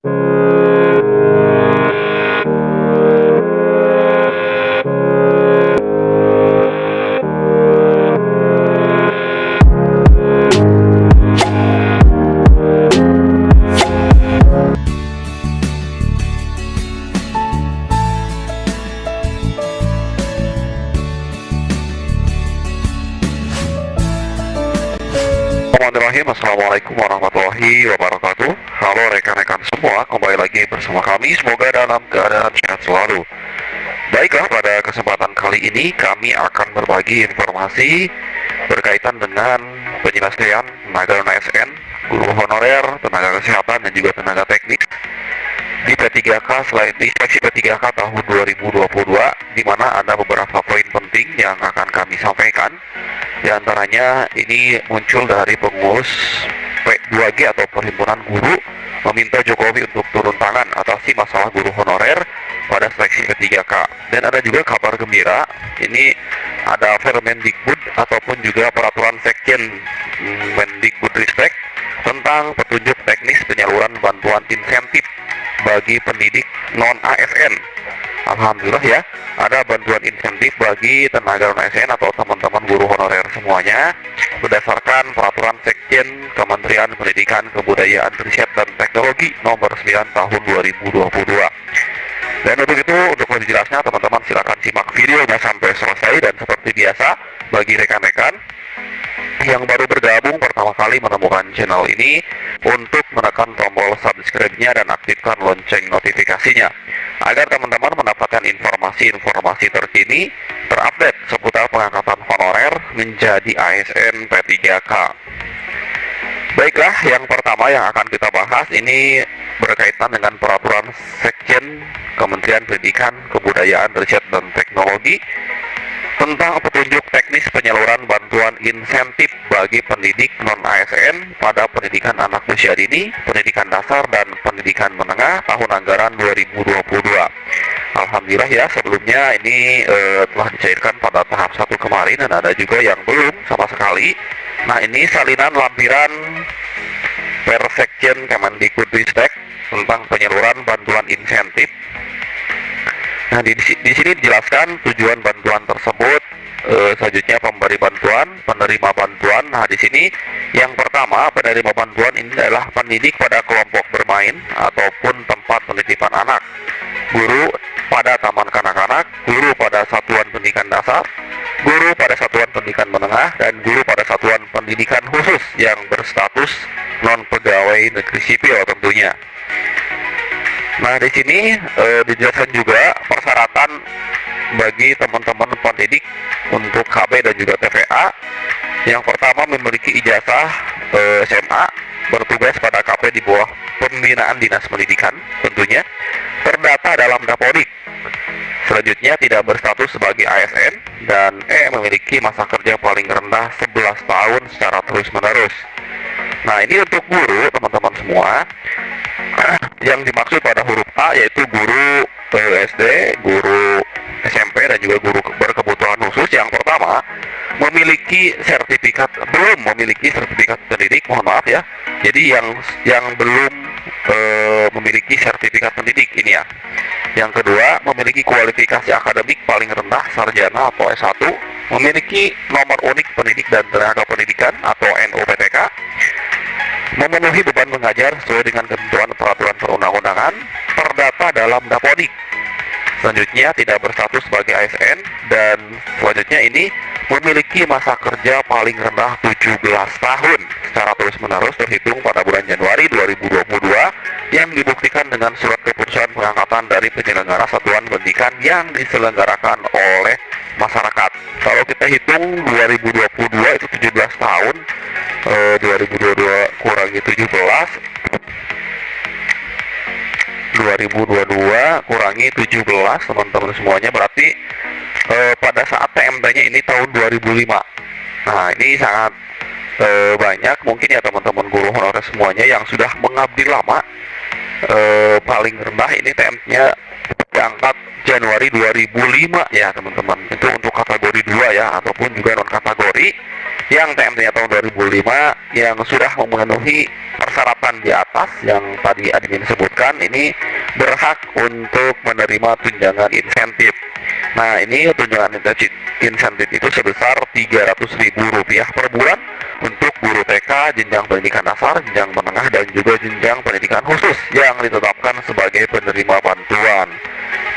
Bismillahirrahmanirrahim. Assalamualaikum warahmatullahi wabarakatuh. Halo rekan-rekan semua, kembali lagi bersama kami. Semoga dalam keadaan sehat selalu. Baiklah, pada kesempatan kali ini kami akan berbagi informasi berkaitan dengan penyelesaian tenaga ASN, guru honorer, tenaga kesehatan, dan juga tenaga teknik di P3K di seleksi P3K tahun 2022, di mana ada beberapa poin penting yang akan kami sampaikan. Di antaranya ini muncul dari pengurus P2G atau Perhimpunan Guru meminta Jokowi untuk turun tangan atasi masalah guru honorer pada seleksi P3K. Dan ada juga kabar gembira, ini ada Permendikbud ataupun juga peraturan Sekjen Mendikbudristek tentang petunjuk teknis penyaluran bantuan insentif bagi pendidik non-ASN. Alhamdulillah ya, ada bantuan insentif bagi tenaga non-ASN atau teman-teman guru honorer semuanya berdasarkan peraturan Sekjen Kementerian Pendidikan, Kebudayaan, Riset, dan Teknologi nomor 9 tahun 2022. Dan untuk itu, untuk lebih jelasnya teman-teman silakan simak videonya sampai selesai. Dan seperti biasa, bagi rekan-rekan yang baru bergabung pertama kali menemukan channel ini, untuk menekan tombol subscribe-nya dan aktifkan lonceng notifikasinya agar teman-teman mendapatkan informasi-informasi terkini terupdate seputar pengangkatan honorer menjadi ASN P3K. Baiklah, yang pertama yang akan kita bahas ini berkaitan dengan peraturan Sekjen Kementerian Pendidikan, Kebudayaan, Riset, dan Teknologi tentang petunjuk teknis penyaluran bantuan insentif bagi pendidik non-ASN pada pendidikan anak usia dini, pendidikan dasar, dan pendidikan menengah tahun anggaran 2022. Alhamdulillah ya, sebelumnya ini telah dicairkan pada tahap 1 kemarin, dan ada juga yang belum sama sekali. Nah, ini salinan lampiran Persekjen Kemendikbudristek tentang penyaluran bantuan insentif. Nah, di sini dijelaskan tujuan bantuan tersebut, selanjutnya pemberi bantuan, penerima bantuan. Nah, di sini yang pertama, penerima bantuan ini adalah pendidik pada kelompok bermain ataupun tempat penitipan anak, guru pada taman kanak-kanak, guru pada satuan pendidikan dasar, guru pada satuan pendidikan menengah, dan guru pada satuan pendidikan khusus yang berstatus non pegawai negeri sipil tentunya. Nah, di sini dijelaskan juga persyaratan bagi teman-teman pendidik untuk KB dan juga TVA. Yang pertama, memiliki ijazah SMA, bertugas pada KP di bawah pembinaan Dinas Pendidikan tentunya, terdata dalam Dapodik. Selanjutnya, tidak berstatus sebagai ASN, dan memiliki masa kerja paling rendah 11 tahun secara terus-menerus. Nah, ini untuk guru teman-teman semua. Yang dimaksud pada huruf A yaitu guru SD, guru SMP, dan juga guru berkebutuhan khusus. Yang pertama, belum memiliki sertifikat pendidik, mohon maaf ya. Jadi yang belum memiliki sertifikat pendidik ini ya. Yang kedua, memiliki kualifikasi akademik paling rendah sarjana atau S1, memiliki nomor unik pendidik dan tenaga pendidikan atau NUPTK, memenuhi beban mengajar sesuai dengan ketentuan peraturan perundang-undangan, terdata dalam Dapodik. Selanjutnya, tidak berstatus sebagai ASN, dan selanjutnya ini memiliki masa kerja paling rendah 17 tahun secara terus-menerus terhitung pada bulan Januari 2022 yang dibuktikan dengan surat keputusan pengangkatan dari penyelenggara satuan pendidikan yang diselenggarakan oleh masyarakat. Kalau kita hitung 2022 itu 17 tahun, 2022 kurangi 17, 2022 kurangi 17 teman-teman semuanya, berarti pada saat TMT-nya ini tahun 2005. Nah, ini sangat banyak mungkin ya teman-teman guru honorer semuanya yang sudah mengabdi lama. Paling rendah ini TMT-nya diangkat Januari 2005 ya teman-teman. Itu untuk kategori 2 ya, ataupun juga non kategori yang TMT-nya tahun 2005 yang sudah memenuhi persyaratan di atas yang tadi admin sebutkan, ini berhak untuk menerima tunjangan insentif. Nah, ini tunjangan insentif itu sebesar Rp300.000 per bulan untuk guru TK, jenjang pendidikan dasar, jenjang menengah, dan juga jenjang pendidikan khusus yang ditetapkan sebagai penerima bantuan.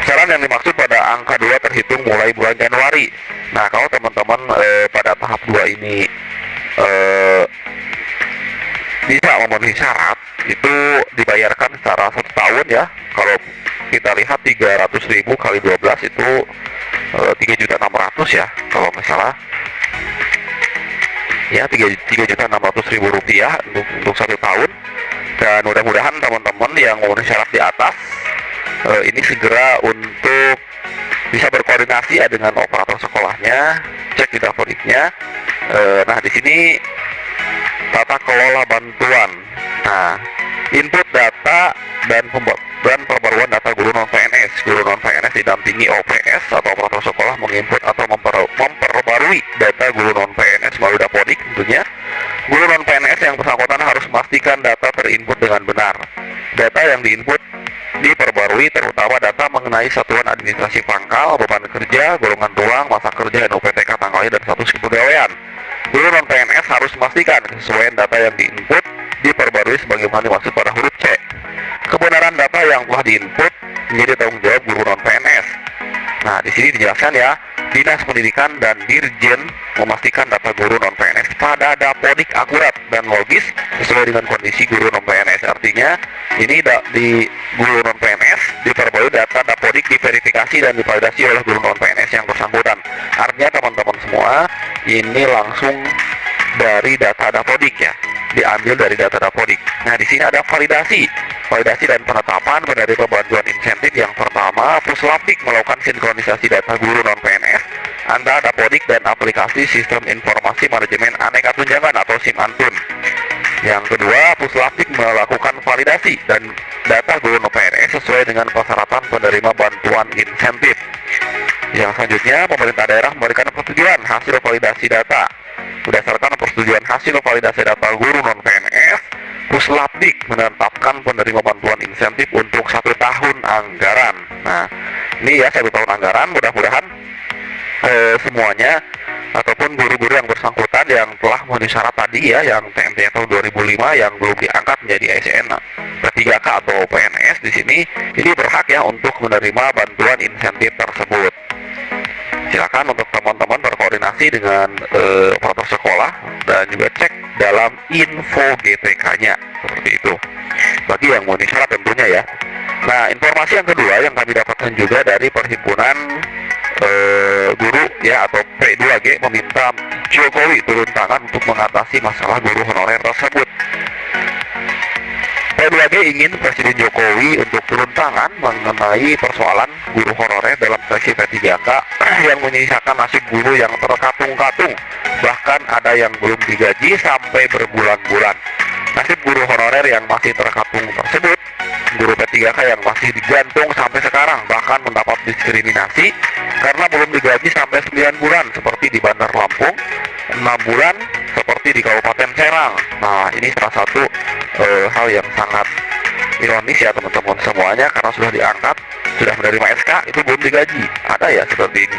Besaran yang dimaksud pada angka 2 terhitung mulai bulan Januari. Nah, kalau teman-teman pada tahap 2 ini bisa memenuhi syarat, itu dibayarkan secara 1 tahun ya. Kalau kita lihat 300.000 kali 12 itu 3.600.000 ya, kalau nggak salah ya, 3.600.000 rupiah untuk 1 tahun. Dan mudah-mudahan teman-teman yang memenuhi syarat di atas ini segera untuk bisa berkoordinasi ya dengan operator sekolahnya, cek di daporiknya. Nah, di sini tata kelola bantuan. Nah, input data dan perbaruan data guru non PNS. Guru non PNS didampingi OPS atau operator sekolah menginput atau memperbarui data guru non PNS melalui dapodik tentunya. Guru non PNS yang bersangkutan harus memastikan data terinput dengan benar. Data yang diinput diperbarui terutama data mengenai satuan administrasi pangkal, beban kerja, golongan tulang, masa kerja, NUPTK tanggalnya, dan status kepegawaian. Guru non PNS harus memastikan kesesuaian data yang diinput diperbarui sebagaimana dimaksud pada huruf C. Kebenaran data yang telah diinput menjadi tanggung jawab guru non PNS. Nah, di sini dijelaskan ya, Dinas Pendidikan dan Dirjen memastikan data guru non PNS pada dapodik akurat dan logis sesuai dengan kondisi guru non PNS. Artinya ini di guru non PNS diperbarui data dapodik diverifikasi dan divalidasi oleh guru non PNS yang bersangkutan. Artinya teman-teman semua ini langsung dari data dapodik ya, diambil dari data dapodik. Nah, di sini ada validasi dan penetapan penerima bantuan insentif. Yang pertama, Puslapdik melakukan sinkronisasi data guru non PNS antara dapodik dan aplikasi Sistem Informasi Manajemen Aneka Tunjangan atau SIMANTUN. Yang kedua, Puslapdik melakukan validasi dan data guru non PNS sesuai dengan persyaratan penerima bantuan insentif. Yang selanjutnya, pemerintah daerah memberikan persetujuan hasil validasi data. Berdasarkan persetujuan hasil validasi data guru non PNS, Puslapdik menetapkan penerima bantuan insentif untuk 1 tahun anggaran. Nah, ini ya 1 tahun anggaran. Mudah-mudahan semuanya ataupun guru-guru yang bersangkutan yang telah memenuhi syarat tadi ya, yang TMT tahun 2005 yang belum diangkat menjadi ASN P3K atau PNS di sini, ini berhak ya untuk menerima bantuan insentif tersebut. Silakan untuk teman-teman berkoordinasi dengan operator sekolah dan juga cek dalam info GTK-nya seperti itu. Bagi yang memenuhi syarat tentunya ya. Nah, informasi yang kedua yang kami dapatkan juga dari Perhimpunan Guru ya atau P2G meminta Jokowi turun tangan untuk mengatasi masalah guru honorer tersebut. P2G ingin Presiden Jokowi untuk turun tangan mengenai persoalan guru honorer dalam seleksi P3K yang menyisakan nasib guru yang terkatung-katung, bahkan ada yang belum digaji sampai berbulan-bulan. Nasib guru honorer yang masih terkatung tersebut, guru P3K yang masih digantung sampai sekarang, bahkan mendapat diskriminasi karena belum digaji sampai 9 bulan seperti di Bandar Lampung, 6 bulan seperti di Kabupaten Serang. Nah, ini salah satu hal yang sangat ironis ya teman-teman semuanya, karena sudah diangkat, sudah menerima SK, itu belum digaji. Ada ya seperti ini.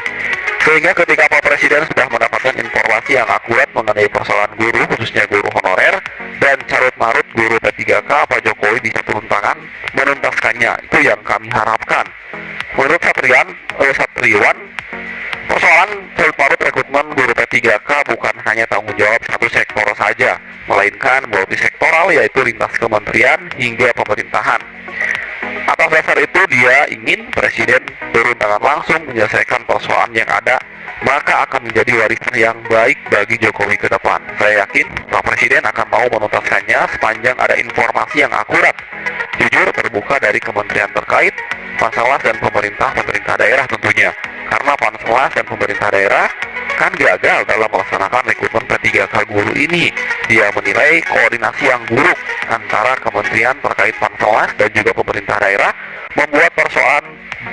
Sehingga ketika Pak Presiden sudah mendapatkan informasi yang akurat mengenai persoalan guru, khususnya guru honorer, dan carut-marut guru P3K, Pak Jokowi bisa turun tangan menuntaskannya. Itu yang kami harapkan. Menurut Satriwan, persoalan carut-marut rekrutmen guru P3K bukan hanya tanggung jawab satu sektor saja, melainkan multisektoral, yaitu lintas kementerian hingga pemerintahan. Atas dasar itu dia ingin Presiden turun tangan langsung menyelesaikan persoalan yang ada, maka akan menjadi warisan yang baik bagi Jokowi ke depan. Saya yakin Pak Presiden akan mau menuntaskannya sepanjang ada informasi yang akurat, jujur, terbuka dari kementerian terkait, Panselwas dan pemerintah daerah tentunya. Karena Panselwas dan pemerintah daerah kan gagal dalam melaksanakan rekrutmen P3K guru ini. Dia menilai koordinasi yang buruk antara kementerian terkait Panselwas dan juga pemerintah daerah membuat persoalan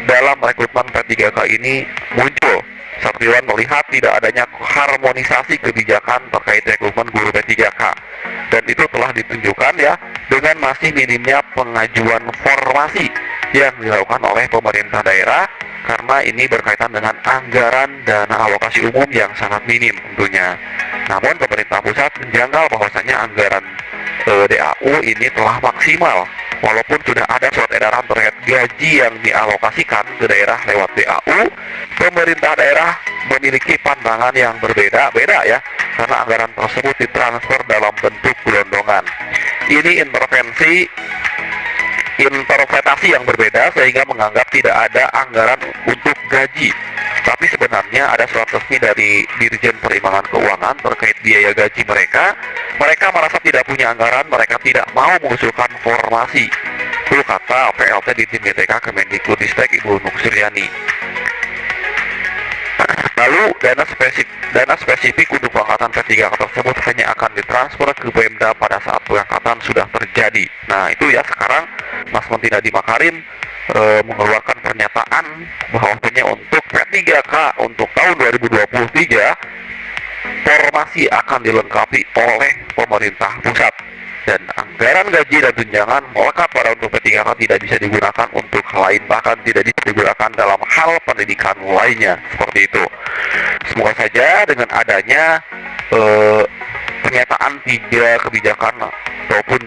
dalam rekrutmen P3K ini muncul. Satriwan melihat tidak adanya harmonisasi kebijakan terkait rekrutmen guru P3K, dan itu telah ditunjukkan ya dengan masih minimnya pengajuan formasi yang dilakukan oleh pemerintah daerah, karena ini berkaitan dengan anggaran dana alokasi umum yang sangat minim tentunya. Namun pemerintah pusat menjangkal bahwasanya anggaran DAU ini telah maksimal, walaupun sudah ada surat edaran terkait gaji yang dialokasikan ke daerah lewat DAU. Pemerintah daerah memiliki pandangan yang berbeda-beda ya, karena anggaran tersebut ditransfer dalam bentuk gelondongan. Ini interpretasi yang berbeda sehingga menganggap tidak ada anggaran untuk gaji. Tapi sebenarnya ada surat resmi dari Dirjen Perimbangan Keuangan terkait biaya gaji mereka. Mereka merasa tidak punya anggaran, mereka tidak mau mengusulkan formasi. Itu kata PLT Dirjen BTK Kemendikbudristek Ibu Nuk Suryani. Lalu dana spesifik untuk pengangkatan P3K tersebut hanya akan ditransfer ke Pemda pada saat pengangkatan sudah terjadi. Nah itu ya, sekarang Mas Menteri Nadiem Makarim mengeluarkan pernyataan bahwasanya untuk P3K untuk tahun 2023 formasi akan dilengkapi oleh pemerintah pusat, dan anggaran gaji dan tunjangan melekat pada untuk P3K tidak bisa digunakan untuk hal lain, bahkan tidak bisa digunakan dalam hal pendidikan lainnya, seperti itu. Semoga saja dengan adanya pernyataan 3 kebijakan ataupun